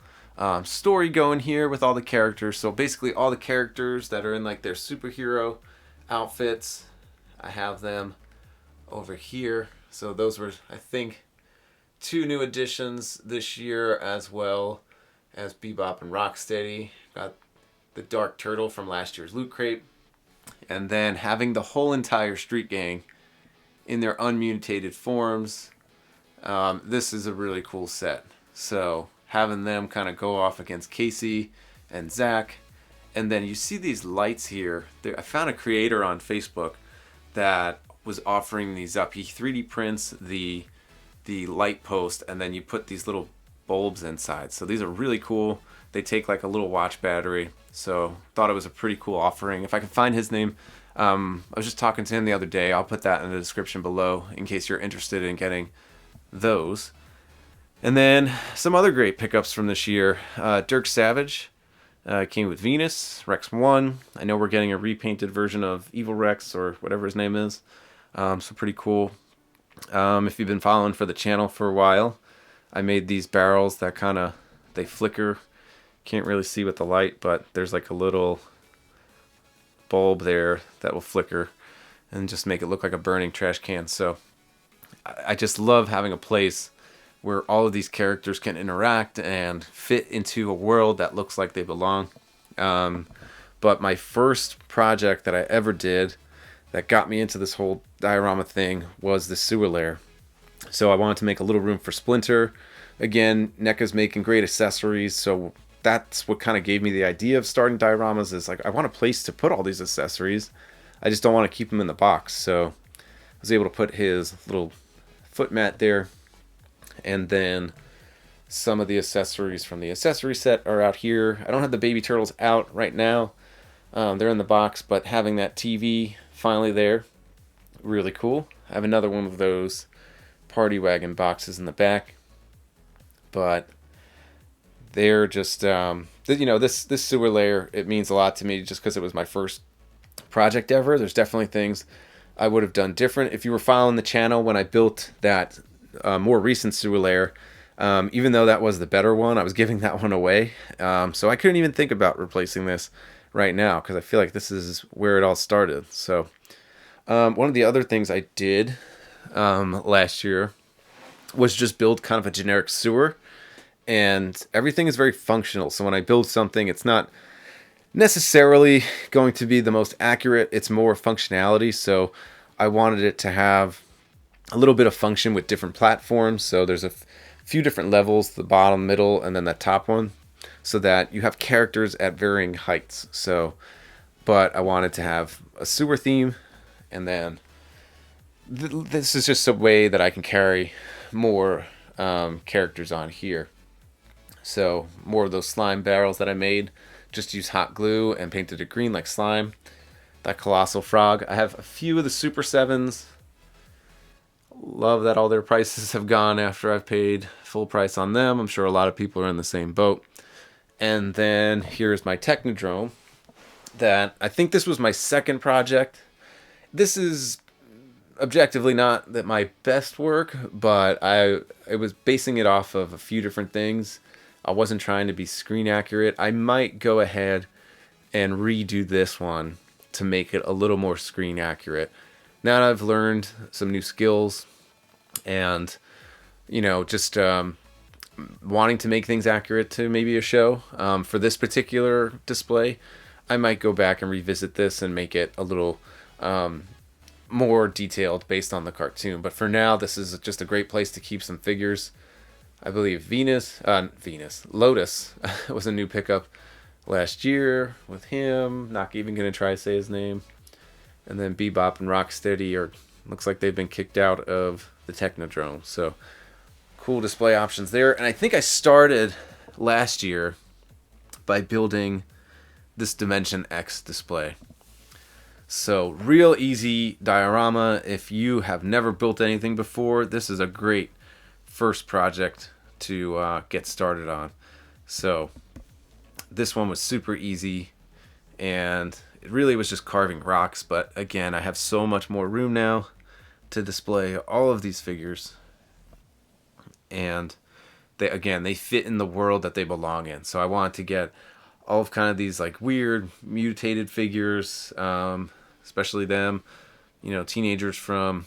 [SPEAKER 1] story going here with all the characters. So basically all the characters that are in like their superhero outfits, I have them over here. So those were, I think, 2 new additions this year, as well as Bebop and Rocksteady. Got the Dark Turtle from last year's Loot Crate. And then having the whole entire Street Gang in their unmutated forms. This is a really cool set. So having them kind of go off against Casey and Zach. And then you see these lights here. I found a creator on Facebook that was offering these up. He 3D prints the light post, and then you put these little bulbs inside. So these are really cool. They take like a little watch battery. So thought it was a pretty cool offering. If I can find his name, I was just talking to him the other day. I'll put that in the description below in case you're interested in getting those. And then some other great pickups from this year. Dirk Savage came with Venus, Rex 1. I know we're getting a repainted version of Evil Rex, or whatever his name is. So pretty cool. If you've been following for the channel for a while, I made these barrels that they flicker. Can't really see with the light, but there's like a little bulb there that will flicker and just make it look like a burning trash can. So I just love having a place where all of these characters can interact and fit into a world that looks like they belong. But my first project that I ever did that got me into this whole diorama thing was the sewer layer. So I wanted to make a little room for Splinter. Again, NECA's making great accessories, so that's what kind of gave me the idea of starting dioramas. Is like, I want a place to put all these accessories. I just don't want to keep them in the box. So I was able to put his little foot mat there, and then some of the accessories from the accessory set are out here. I don't have the baby turtles out right now. They're in the box, but having that TV finally there, really cool. I have another one of those party wagon boxes in the back, but they're just this sewer layer, it means a lot to me just because it was my first project ever. There's definitely things I would have done different. If you were following the channel when I built that more recent sewer layer, even though that was the better one, I was giving that one away. So I couldn't even think about replacing this right now because I feel like this is where it all started. So one of the other things I did last year was just build kind of a generic sewer, and everything is very functional. So when I build something, it's not necessarily going to be the most accurate. It's more functionality. So I wanted it to have a little bit of function with different platforms. So there's a few different levels, the bottom, middle, and then the top one, so that you have characters at varying heights. So, but I wanted to have a sewer theme, and then this is just a way that I can carry more characters on here. So more of those slime barrels that I made, just use hot glue and painted it green like slime. That colossal frog. I have a few of the Super 7s. Love that all their prices have gone after I've paid full price on them. I'm sure a lot of people are in the same boat. And then here's my Technodrome that I think this was my second project. This is objectively not that my best work, but I was basing it off of a few different things. I wasn't trying to be screen accurate. I might go ahead and redo this one to make it a little more screen accurate. Now that I've learned some new skills and, just wanting to make things accurate to maybe a show, for this particular display, I might go back and revisit this and make it a little more detailed based on the cartoon. But for now, this is just a great place to keep some figures. I believe Lotus was a new pickup last year with him. Not even going to try to say his name. And then Bebop and Rocksteady looks like they've been kicked out of the Technodrome. So cool display options there. And I think I started last year by building this Dimension X display. So real easy diorama. If you have never built anything before, this is a great first project to get started on. So this one was super easy, and it really was just carving rocks. But again, I have so much more room now to display all of these figures, and they fit in the world that they belong in. So I wanted to get all of kind of these like weird mutated figures, especially them, teenagers from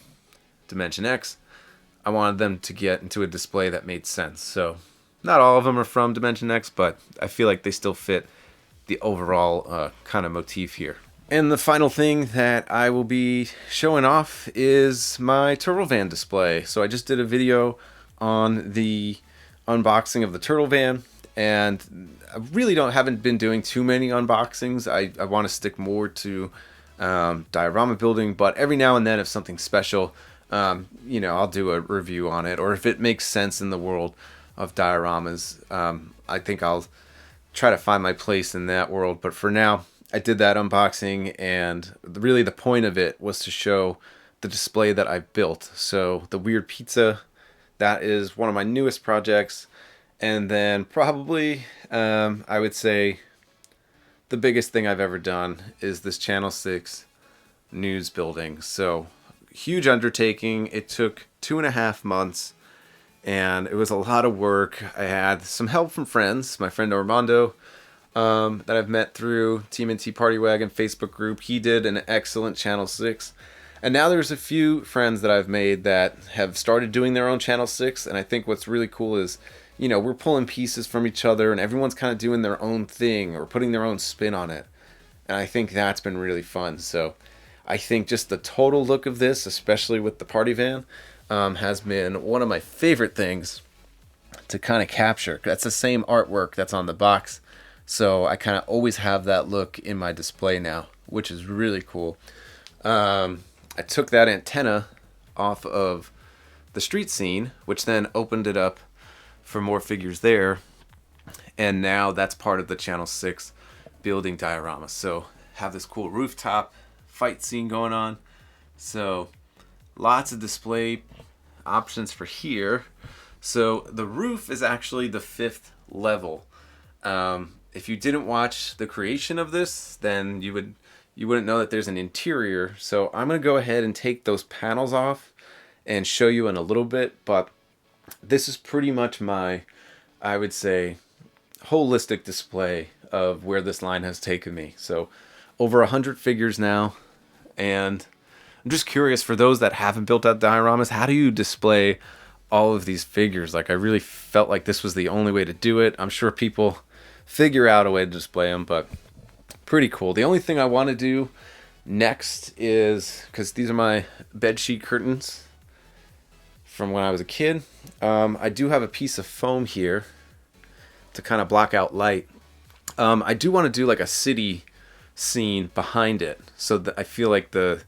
[SPEAKER 1] Dimension X. I wanted them to get into a display that made sense. So not all of them are from Dimension X, but I feel like they still fit the overall kind of motif here. And the final thing that I will be showing off is my Turtle Van display. So I just did a video on the unboxing of the Turtle Van, and I really haven't been doing too many unboxings. I want to stick more to diorama building, but every now and then if something's special, I'll do a review on it, or if it makes sense in the world of dioramas, I think I'll try to find my place in that world. But for now, I did that unboxing, and really the point of it was to show the display that I built. So the weird pizza, that is one of my newest projects, and then probably I would say the biggest thing I've ever done is this Channel 6 news building. So huge undertaking. It took 2.5 months, and it was a lot of work. I had some help from friends. My friend Armando, that I've met through Tmnt Party Wagon Facebook group. He did an excellent Channel 6. And now there's a few friends that I've made that have started doing their own Channel 6. And I think what's really cool is, we're pulling pieces from each other, and everyone's kind of doing their own thing or putting their own spin on it. And I think that's been really fun. So I think just the total look of this, especially with the party van, has been one of my favorite things to kind of capture. That's the same artwork that's on the box. So I kind of always have that look in my display now, which is really cool. I took that antenna off of the street scene, which then opened it up for more figures there. And now that's part of the Channel 6 building diorama. So have this cool rooftop fight scene going on. So lots of display options for here. So the roof is actually the 5th level. If you didn't watch the creation of this, then you wouldn't know that there's an interior. So I'm going to go ahead and take those panels off and show you in a little bit. But this is pretty much my, I would say, holistic display of where this line has taken me. So over 100 figures now. And I'm just curious, for those that haven't built out dioramas, how do you display all of these figures? Like, I really felt like this was the only way to do it. I'm sure people figure out a way to display them, but pretty cool. The only thing I want to do next is, because these are my bedsheet curtains from when I was a kid, I do have a piece of foam here to kind of block out light. I do want to do like a city scene behind it, so that I feel like the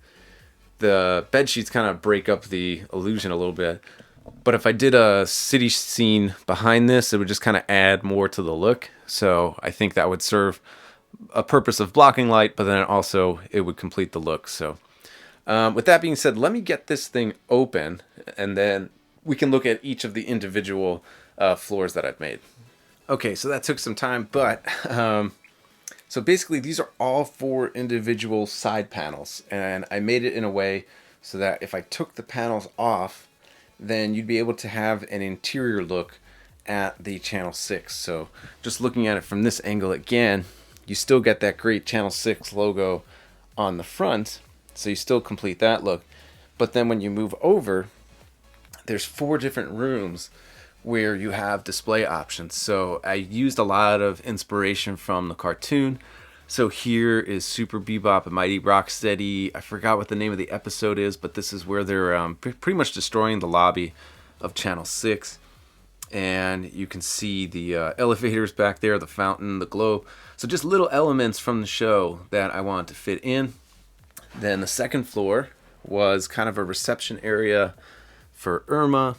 [SPEAKER 1] bed sheets kind of break up the illusion a little bit. But if I did a city scene behind this, it would just kind of add more to the look. So I think that would serve a purpose of blocking light, but then also it would complete the look. So with that being said, let me get this thing open, and then we can look at each of the individual floors that I've made. Okay, so that took some time, but so basically these are all 4 individual side panels, and I made it in a way so that if I took the panels off, then you'd be able to have an interior look at the Channel 6. So just looking at it from this angle again, you still get that great Channel 6 logo on the front, so you still complete that look. But then when you move over, there's 4 different rooms where you have display options. So I used a lot of inspiration from the cartoon. So here is Super Bebop and Mighty Rocksteady. I forgot what the name of the episode is, but this is where they're pretty much destroying the lobby of Channel 6. And you can see the elevators back there, the fountain, the globe. So just little elements from the show that I wanted to fit in. Then the second floor was kind of a reception area for Irma,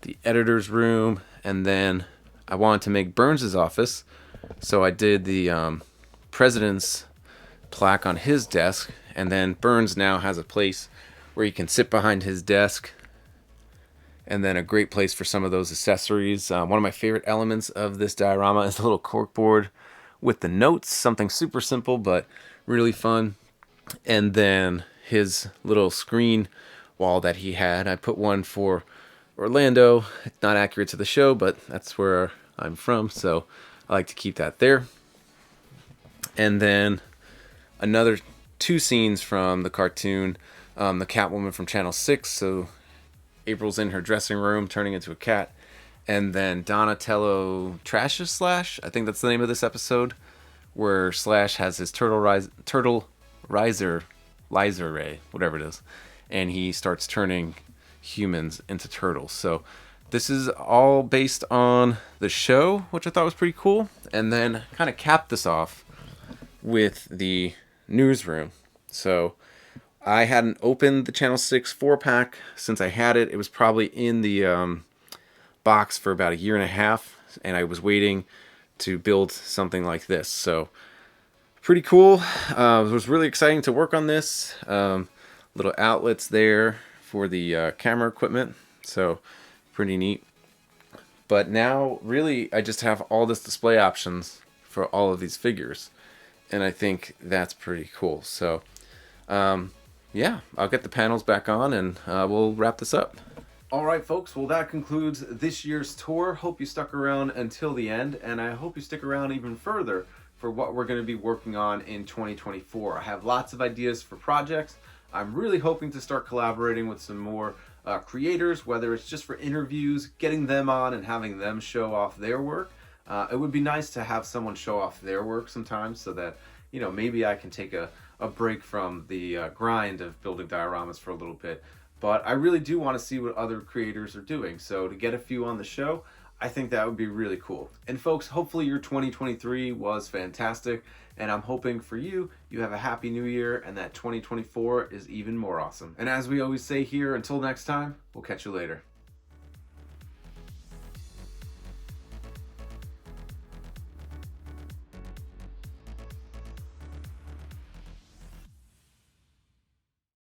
[SPEAKER 1] the editor's room, and then I wanted to make Burns' office. So I did the president's plaque on his desk, and then Burns now has a place where he can sit behind his desk, and then a great place for some of those accessories. One of my favorite elements of this diorama is the little corkboard with the notes, something super simple but really fun. And then his little screen wall that he had, I put one for Orlando. It's not accurate to the show, but that's where I'm from, so I like to keep that there. And then another 2 scenes from the cartoon, the Catwoman from Channel 6, so April's in her dressing room turning into a cat, and then Donatello trashes Slash, I think that's the name of this episode, where Slash has his turtle riser ray, whatever it is, and he starts turning humans into turtles. So this is all based on the show, which I thought was pretty cool. And then kind of capped this off with the newsroom. So I hadn't opened the Channel 6 4-pack since I had it. It was probably in the box for about 1.5 years, and I was waiting to build something like this. So pretty cool. It was really exciting to work on this. Little outlets there for the camera equipment. So pretty neat. But now really I just have all this display options for all of these figures, and I think that's pretty cool. So yeah, I'll get the panels back on and we'll wrap this up. Alright folks, well that concludes this year's tour. Hope you stuck around until the end, and I hope you stick around even further for what we're going to be working on in 2024. I have lots of ideas for projects. I'm really hoping to start collaborating with some more creators, whether it's just for interviews, getting them on and having them show off their work. It would be nice to have someone show off their work sometimes, so that, you know, maybe I can take a break from the grind of building dioramas for a little bit. But I really do want to see what other creators are doing, so to get a few on the show, I think that would be really cool. And folks, hopefully your 2023 was fantastic, and I'm hoping for you, you have a happy new year and that 2024 is even more awesome. And as we always say here, until next time, we'll catch you later.